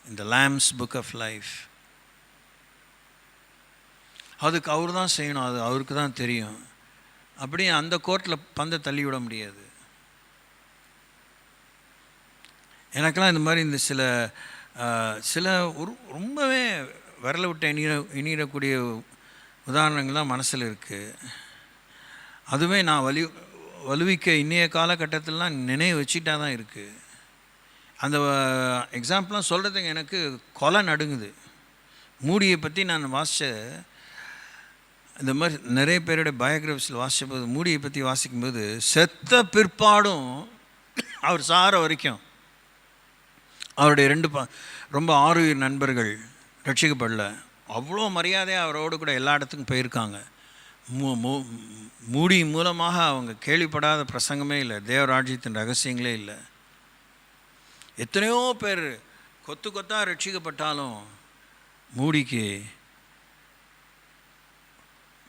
in the Lamb's book of life? அதுக்கு அவர் தான் செய்யணும், அது அவருக்கு தான் தெரியும். அப்படி அந்த கோர்ட்டில் பந்தை தள்ளிவிட முடியாது. எனக்கெல்லாம் இந்த மாதிரி இந்த சில ரொம்பவே விரல விட்டு இணையக்கூடிய உதாரணங்கள் தான் மனசில் இருக்குது. அதுவே நான் வலுவிக்க இன்றைய காலகட்டத்திலலாம் நினைவு வச்சுட்டா தான் இருக்குது. அந்த எக்ஸாம்பிளாக சொல்கிறதுக்கு எனக்கு கொலை நடுங்குது. மூடியை பற்றி நான் வாசித்த இந்த மாதிரி நிறைய பேருடைய பயோகிராஃபிஸில் வாசித்தபோது, மூடியை பற்றி வாசிக்கும்போது, செத்த பிற்பாடும் அவர் சாகிற வரைக்கும் அவருடைய ரொம்ப ஆறுயிர் நண்பர்கள் ரட்சிக்கப்படல. அவ்வளோ மரியாதையாக அவரோடு கூட எல்லா இடத்துக்கும் போயிருக்காங்க. மூடி மூலமாக அவங்க கேள்விப்படாத பிரசங்கமே இல்லை, தேவராஜ்யத்தின் ரகசியங்களே இல்லை. எத்தனையோ பேர் கொத்து கொத்தாக ரட்சிக்கப்பட்டாலும் மூடிக்கு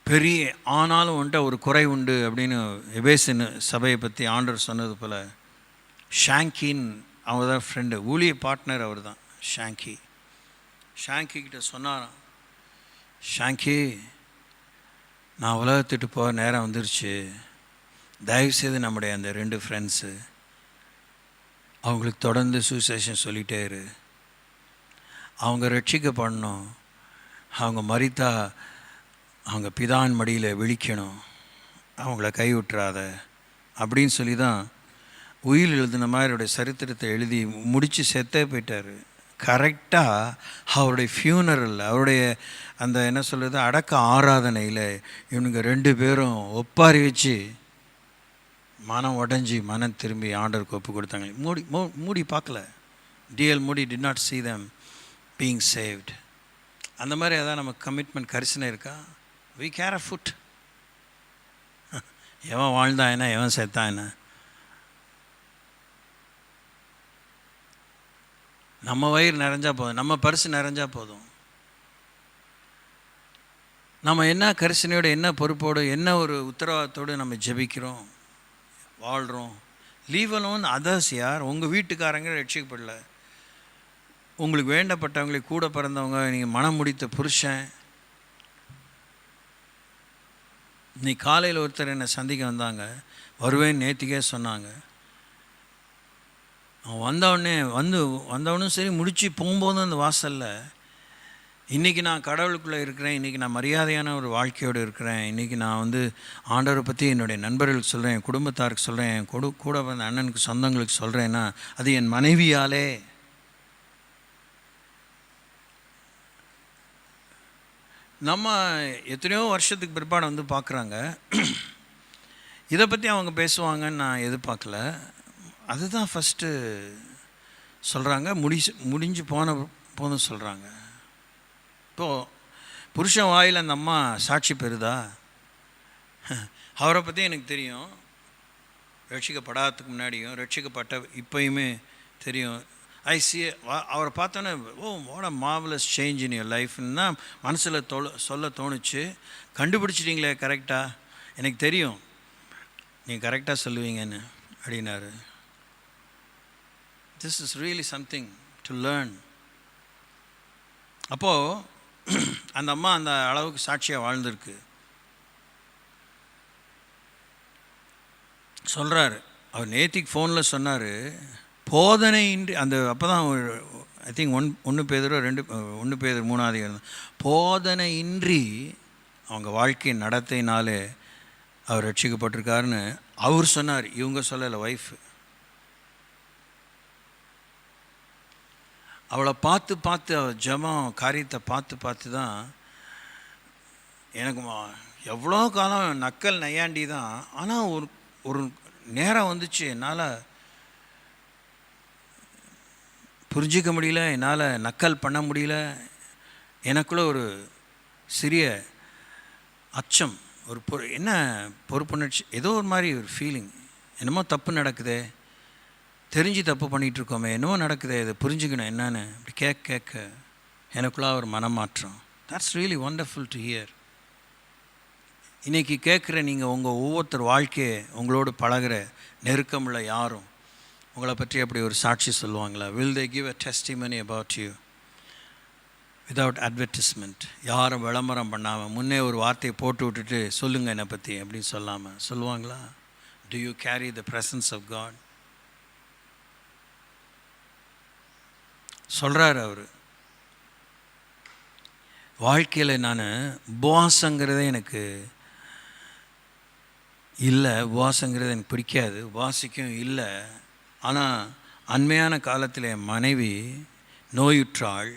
பெரிய ஆனாலும் வந்துட்டு ஒரு குறை உண்டு அப்படின்னு எபேசின் சபையை பற்றி ஆண்டவர் சொன்னது போல், ஷாங்கின் அவங்க தான் ஃப்ரெண்டு, ஊழிய பார்ட்னர் அவர் தான் ஷாங்கி கிட்ட சொன்னாராம், ஷாங்கி நான் உலகத்துட்டு போக நேரம் வந்துருச்சு, தயவுசெய்து நம்முடைய அந்த 2 ஃப்ரெண்ட்ஸு அவங்களுக்கு தொடர்ந்து சுவிசேஷம் சொல்லிகிட்டே இரு, அவங்க ரட்சிக்கப்படணும், அவங்க மரித்தா அவங்க பிதான் மடியில் விழிக்கணும், அவங்கள கைவிட்டுறாத அப்படின்னு சொல்லி தான் உயில் எழுதின மாதிரியோடைய சரித்திரத்தை எழுதி முடித்து செத்தே போயிட்டார். கரெக்டாக அவருடைய ஃபியூனரல், அவருடைய அந்த என்ன சொல்கிறது அடக்க ஆராதனையில் இவனுங்க 2 பேரும் ஒப்பாரி வச்சு மனம் உடஞ்சி மனம் திரும்பி ஆண்டவருக்கு ஒப்பு கொடுத்தாங்க. மூடி பார்க்கல, டிஎல் மூடி did not see them being saved. அந்த மாதிரி அதான் நமக்கு கமிட்மெண்ட் கரிசனை இருக்கா? we care a foot. எவன் வாழ்ந்தான் என்ன, எவன் செத்தான் என்ன, நம்ம வயிறு நிறைஞ்சால் போதும், நம்ம பரிசு நிறைஞ்சால் போதும். நம்ம என்ன கரிசனையோடு, என்ன பொறுப்போடு, என்ன ஒரு உத்தரவாதத்தோடு நம்ம ஜெபிக்கிறோம், வாழ்கிறோம். Leave alone others. யார் உங்கள் வீட்டுக்காரங்க ரட்சிக்கப்படல, உங்களுக்கு வேண்டப்பட்டவங்களை கூட பிறந்தவங்க, நீங்கள் மனம் முடித்த புருஷன். இன்னைக்கு காலையில் ஒருத்தர் என்னை சந்திக்க வந்தாங்க, வருவேன்னு நேற்றுக்கே சொன்னாங்க. அவன் வந்தவனும் சரி, முடித்து போகும்போதும் அந்த வாசலில், இன்றைக்கி நான் கடவுளுக்குள்ளே இருக்கிறேன், இன்றைக்கி நான் மரியாதையான ஒரு வாழ்க்கையோடு இருக்கிறேன், இன்றைக்கி நான் ஆண்டவரை பற்றி என்னுடைய நண்பர்களுக்கு சொல்கிறேன், என் குடும்பத்தாருக்கு சொல்கிறேன், என் கூட வந்த அண்ணனுக்கு சொந்தங்களுக்கு சொல்கிறேன்னா அது என் மனைவியாலே. நம்ம எத்தனையோ வருஷத்துக்கு பிற்பாடு பார்க்குறாங்க, இதை பற்றி அவங்க பேசுவாங்கன்னு நான் எதிர்பார்க்கல. அதுதான் ஃபஸ்ட்டு சொல்கிறாங்க, முடிஞ்சு போதும் சொல்கிறாங்க. இப்போது புருஷன் வாயில் அந்த அம்மா சாட்சி பெறுதா? அவரை பற்றி எனக்கு தெரியும், ரட்சிக்கப்படாததுக்கு முன்னாடியும் ரட்சிக்கப்பட்ட இப்போயுமே தெரியும். அவரை பார்த்தோன்னே what a marvellous change in your லைஃப்னா மனசில் சொல்ல தோணுச்சு. கண்டுபிடிச்சிட்டிங்களே கரெக்டாக, எனக்கு தெரியும் நீங்கள் கரெக்டாக சொல்லுவீங்கன்னு அப்படின்னாரு. This is really something to learn. அப்போது அந்த அம்மா அந்த அளவுக்கு சாட்சியாக வாழ்ந்திருக்கு. சொல்கிறாரு, அவர் நேத்திக்கு ஃபோனில் சொன்னார், போதனையின்றி அந்த அப்போ தான் ஐ திங்க் 1 பேதுரு 3 போதனையின்றி அவங்க வாழ்க்கை நடத்தையினாலே அவர் ரட்சிக்கப்பட்டிருக்காருன்னு அவர் சொன்னார். இவங்க சொல்லலை, ஒய்ஃபு. அவளை பார்த்து அவள் ஜெபம் காரியத்தை பார்த்து தான் எனக்கு எவ்வளோ காலம் நக்கல் நையாண்டி தான். ஆனால் ஒரு நேரம் வந்துச்சு, என்னால் புரிஞ்சிக்க முடியல, என்னால் நக்கல் பண்ண முடியல. எனக்குள்ளே ஒரு சிறிய அச்சம், என்ன பொறுப்புணர்ச்சி, ஏதோ ஒரு மாதிரி ஒரு ஃபீலிங், என்னமோ தப்பு நடக்குதே, தெரிஞ்சு தப்பு பண்ணிகிட்ருக்கோமே, என்னவோ நடக்குதே, இதை புரிஞ்சுக்கணும் என்னன்னு அப்படி கேட்க எனக்குள்ளே ஒரு மனமாற்றம். That's really wonderful to hear. இன்றைக்கி கேட்குற நீங்கள் உங்கள் ஒவ்வொருத்தர் வாழ்க்கையை, உங்களோடு பழகிற நெருக்கமுள்ள யாரும் உங்களை பற்றி அப்படி ஒரு சாட்சி சொல்லுவாங்களா? Will they give a testimony about you without advertisement? யாரும் விளம்பரம் பண்ணாமல் முன்னே ஒரு வார்த்தையை போட்டு விட்டுட்டு சொல்லுங்கள் என்னை பற்றி அப்படின்னு சொல்லாமல் சொல்லுவாங்களா? Do you carry the presence of God? சொல்கிறார் அவர், வாழ்க்கையில் நான் உபவாசங்கிறதே எனக்கு இல்லை, உபவாசங்கிறது எனக்கு பிடிக்காது, உபவாசிக்கும் இல்லை. ஆனால் அண்மையான காலத்தில் என் மனைவி நோயுற்றாள்,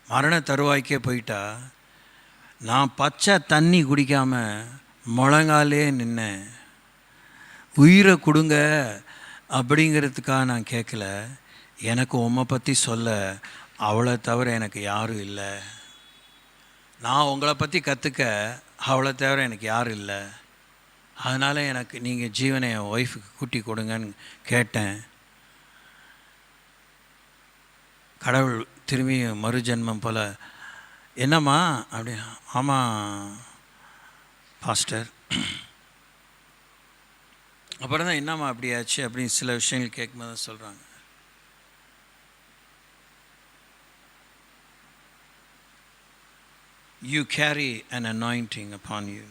மரண தருவாய்க்கே போயிட்டா. நான் பச்சை தண்ணி குடிக்காமல் முழங்காலே நின்னேன். உயிரை கொடுங்க அப்படிங்கிறதுக்காக நான் கேட்கல. எனக்கு உம்மை பற்றி சொல்ல அவளை தவிர எனக்கு யாரும் இல்லை. நான் உங்களை பற்றி கற்றுக்க அவளை தவிர எனக்கு யாரும் இல்லை. அதனால் எனக்கு நீங்கள் ஜீவனை என் ஒய்ஃபுக்கு கூட்டி கொடுங்கன்னு கேட்டேன். கடவுள் திரும்பி மறுஜென்மம் போல், என்னம்மா அப்படி, ஆமாம் பாஸ்டர். அப்புறம் தான் என்னம்மா அப்படியாச்சு அப்படின்னு சில விஷயங்கள் கேட்கும்போது தான் சொல்கிறாங்க. You carry an anointing upon you.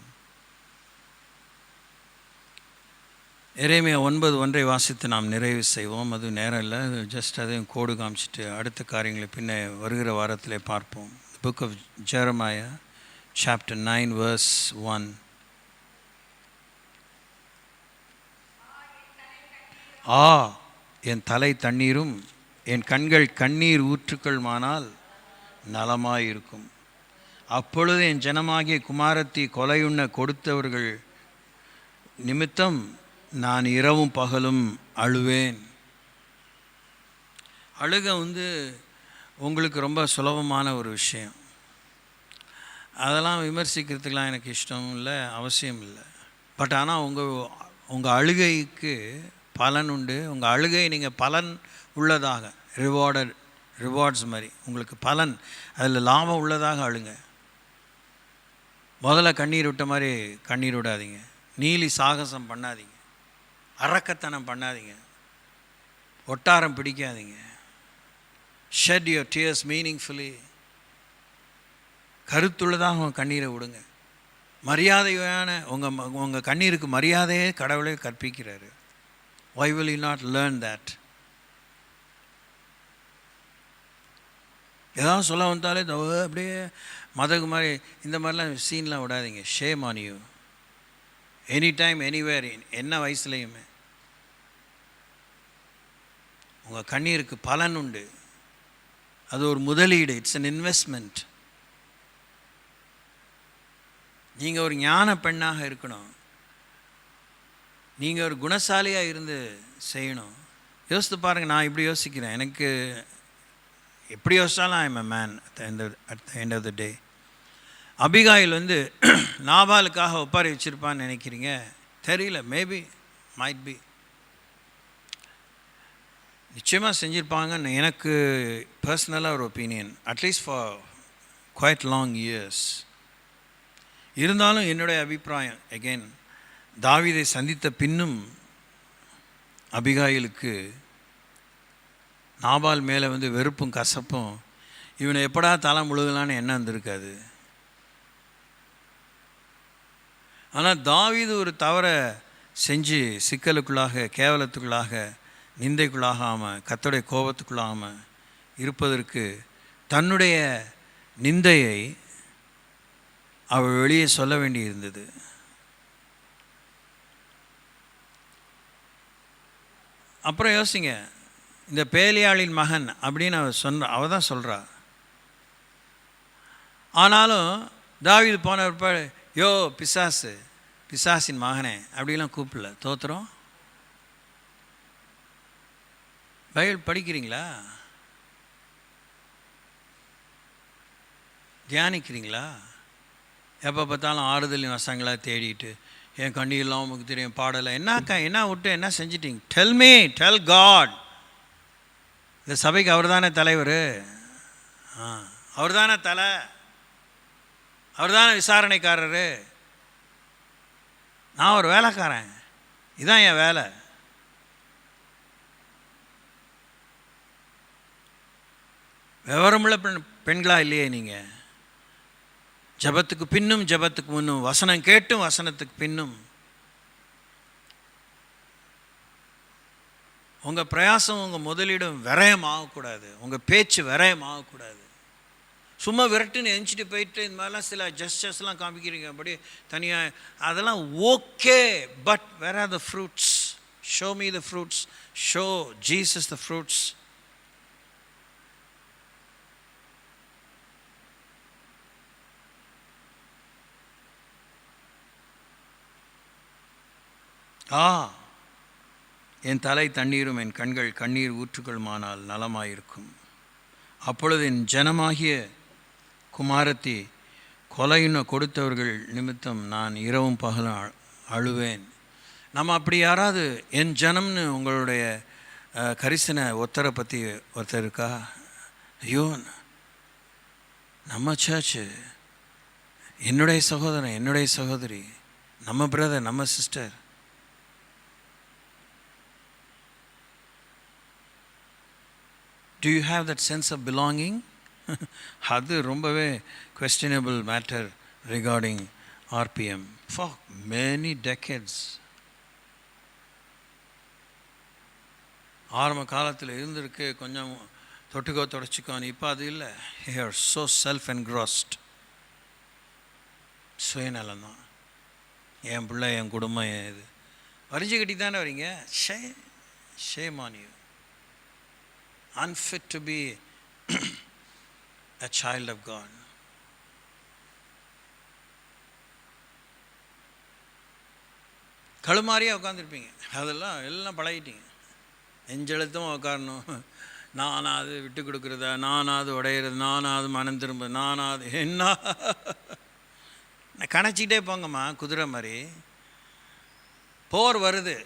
எரேமியா 9:1 வாசித்து நாம் நிறைவு செய்வோம். அது நேரம் இல்லை, ஜஸ்ட் அதையும் கோடு காமிச்சிட்டு அடுத்த காரியங்களை பின்ன வருகிற வாரத்திலே பார்ப்போம். Book of Jeremiah chapter 9 verse 1. என் தலை தண்ணீரும் என் கண்கள் கண்ணீர் ஊற்றுக்கள்மானால் நலமாயிருக்கும். அப்பொழுது என் ஜனமாகிய குமாரத்தி கொலையுண்ண கொடுத்தவர்கள் நிமித்தம் நான் இரவும் பகலும் அழுவேன். அழுக உங்களுக்கு ரொம்ப சுலபமான ஒரு விஷயம். அதெல்லாம் விமர்சிக்கிறதுக்கெலாம் எனக்கு இஷ்டம் இல்லை, அவசியம் இல்லை. பட் ஆனால் உங்கள் அழுகைக்கு பலன் உண்டு. உங்கள் அழுகை நீங்கள் பலன் உள்ளதாக, ரிவார்ட்ஸ் மாதிரி உங்களுக்கு பலன், அதில் லாபம் உள்ளதாக அழுங்க. முதல்ல கண்ணீர் விட்ட மாதிரி கண்ணீர் விடாதீங்க. நீலி சாகசம் பண்ணாதீங்க, அரக்கத்தனம் பண்ணாதீங்க, ஒட்டாரம் பிடிக்காதீங்க. Shed your tears meaningfully. கருத்துள்ளதாக உங்கள் கண்ணீரை விடுங்க. மரியாதையான உங்கள் கண்ணீருக்கு மரியாதையே கடவுளே கற்பிக்கிறாரு. Why will you not learn that? ஏதாவது சொல்ல வந்தாலே அப்படியே மதகு மாதிரி இந்த மாதிரிலாம் சீன்லாம் விடாதீங்க. Shame on you. Any time anywhere, என்ன வயசுலையுமே உங்கள் கண்ணீருக்கு பலன் உண்டு. அது ஒரு முதலீடு, இட்ஸ் an இன்வெஸ்ட்மெண்ட். நீங்கள் ஒரு ஞான பெண்ணாக இருக்கணும், நீங்கள் ஒரு குணசாலியாக இருந்து செய்யணும். யோசித்து பாருங்கள். நான் இப்படி யோசிக்கிறேன், எனக்கு எப்படி யோசித்தாலும் I am a man at the end of the day. Abigail நாபாலுக்காக ஒப்பாரி வச்சுருப்பான்னு நினைக்கிறீங்க? தெரியல, மேபி, மைட் பி, நிச்சயமாக செஞ்சுருப்பாங்கன்னு எனக்கு பர்சனலாக ஒரு opinion, at least for quite long years. இருந்தாலும் என்னுடைய அபிப்பிராயம், எகெயின், தாவீதை சந்தித்த பின்னும் அபிகாயிலுக்கு நாபால் மேலே வெறுப்பும் கசப்பும், இவனை எப்படா தலை முழுகலான்னு எண்ணம் வந்திருக்காது. ஆனால் தாவீது ஒரு தவறை செஞ்சு சிக்கலுக்குள்ளாக, கேவலத்துக்குள்ளாக, நிந்தைக்குள்ளாகாமல், கர்த்தருடைய கோபத்துக்குள்ளாகாமல் இருப்பதற்கு தன்னுடைய நிந்தையை அவள் வெளியே சொல்ல வேண்டியிருந்தது. அப்புறம் யோசிங்க, இந்த பேலியாளின் மகன் அப்படின்னு அவள் தான் சொல்கிறா. ஆனாலும் தாவீது போன யோ பிசாசின் மகனே அப்படிலாம் கூப்பிடல. தோத்திரம். பைபிள் படிக்கிறீங்களா? தியானிக்கிறீங்களா? எப்போ பார்த்தாலும் ஆறுதலின் வசங்களாக தேடிட்டு என் கண்ணீர்லாம் உங்களுக்கு தெரியும் பாடலை என்ன விட்டு என்ன செஞ்சிட்டிங்க? Del God. இந்த சபைக்கு அவர் தானே தலைவர், அவர் தானே தலை, அவர் தானே விசாரணைக்காரர். நான் ஒரு வேலைக்காரன், இதுதான் என் வேலை. விவரமுள்ள பெண்களாக இல்லையே நீங்கள்? ஜபத்துக்கு பின்னும் ஜபத்துக்கு முன்னும், வசனம் கேட்டும் வசனத்துக்கு பின்னும் உங்கள் பிரயாசம், உங்கள் முதலீடும் விரயம் ஆகக்கூடாது, உங்கள் பேச்சு விரயம் ஆகக்கூடாது. சும்மா விரட்டுன்னு எஞ்சிட்டு போயிட்டு இந்த மாதிரிலாம் சில ஜஸ்டர்ஸ்லாம் காமிக்கிறீங்க அப்படி தனியாக, அதெல்லாம் okay. But where are the fruits? Show me the fruits. Show Jesus the fruits. என் தலை தண்ணீரும் என் கண்கள் கண்ணீர் ஊற்றுகளுமானால் நலமாயிருக்கும். அப்பொழுது என் ஜனமாகிய குமாரத்தி கொலையின கொடுத்தவர்கள் நிமித்தம் நான் இரவும் பகலும் அழுவேன். நம்ம அப்படி யாராவது என் ஜனம்னு உங்களுடைய கரிசனை ஒருத்தரை பற்றி ஒருத்தர் இருக்கா? ஐயோ, நம்ம சர்ச்சு, என்னுடைய சகோதரன், என்னுடைய சகோதரி, நம்ம பிரதர், நம்ம sister. Do you have that sense of belonging? அது ரொம்பவே questionable matter regarding RPM. For many decades, ஆரம்ப காலத்தில் இருந்திருக்கு கொஞ்சம் தொட்டுக்கோ தொடச்சிக்கோன்னு. இப்போ அது இல்லை. They are so self-engrossed. சுயநலம்தான். என் பிள்ளை, என் குடும்பம், இது வரிஞ்சு கட்டி தானே வரீங்க. Shame on you. Unfit to be a child of God. கழுமாரியாக உட்காந்துருப்பீங்க. அதெல்லாம் எல்லாம் பழகிட்டீங்க. எஞ்செழுத்தும் உட்காரணும். நானாவது விட்டு கொடுக்குறதா, நானாவது உடையிறது, நானாவது மனம் திரும்ப, நானாவது என்ன கணச்சிக்கிட்டே போங்கம்மா. குதிரை மாதிரி போர் வருது,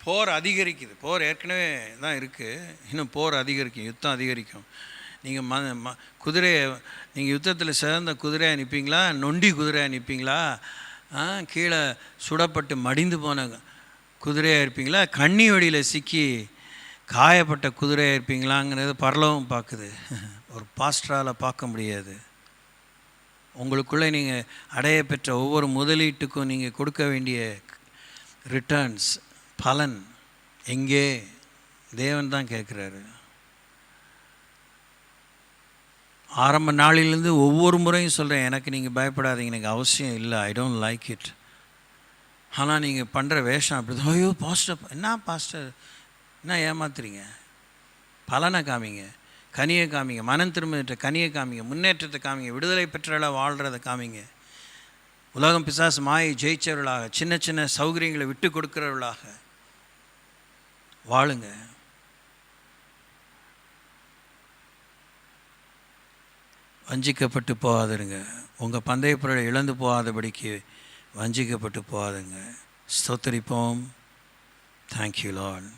போர் அதிகரிக்குது. போர் ஏற்கனவே தான் இருக்குது, இன்னும் போர் அதிகரிக்கும், யுத்தம் அதிகரிக்கும். நீங்கள் குதிரையை நீங்கள் யுத்தத்தில் சிறந்த குதிரையாக நிற்பீங்களா, நொண்டி குதிரையாக நிற்பீங்களா, கீழே சுடப்பட்டு மடிந்து போன குதிரையாக இருப்பீங்களா, கண்ணி வடியில் சிக்கி காயப்பட்ட குதிரையாக இருப்பீங்களாங்கிறது பரலோகம் பார்க்குது. ஒரு பாஸ்டரால் பார்க்க முடியாது. உங்களுக்குள்ளே நீங்கள் அடைய பெற்ற ஒவ்வொரு முதலீட்டுக்கும் நீங்கள் கொடுக்க வேண்டிய ரிட்டர்ன்ஸ், பலன் எங்கே? தேவன் தான் கேட்குறாரு. ஆரம்ப நாளிலேருந்து ஒவ்வொரு முறையும் சொல்கிறேன், எனக்கு நீங்கள் பயப்படாதீங்க, எனக்கு அவசியம் இல்லை, ஐ டோன்ட் லைக் இட். ஆனால் நீங்கள் பண்ணுற வேஷம் அப்படி, ஐயோ பாஸ்டர், என்ன பாஸ்டர், என்ன ஏமாத்துறீங்க? பலனை காமிங்க, கனியை காமிங்க, மனம் திரும்பிட்ட கனியை காமிங்க, முன்னேற்றத்தை காமிங்க, விடுதலை பெற்றவர்களாக வாழ்கிறத காமிங்க. உலகம் பிசாசு மாயை ஜெயிச்சவர்களாக, சின்ன சின்ன சௌகரியங்களை விட்டு கொடுக்குறவர்களாக வாழுங்க. வஞ்சிக்கப்பட்டு போகாதுங்க. உங்கள் பந்தய பொருளை இழந்து போகாதபடிக்கு வஞ்சிக்கப்பட்டு போகாதுங்க. ஸ்தோத்திரிப்போம். Thank you Lord.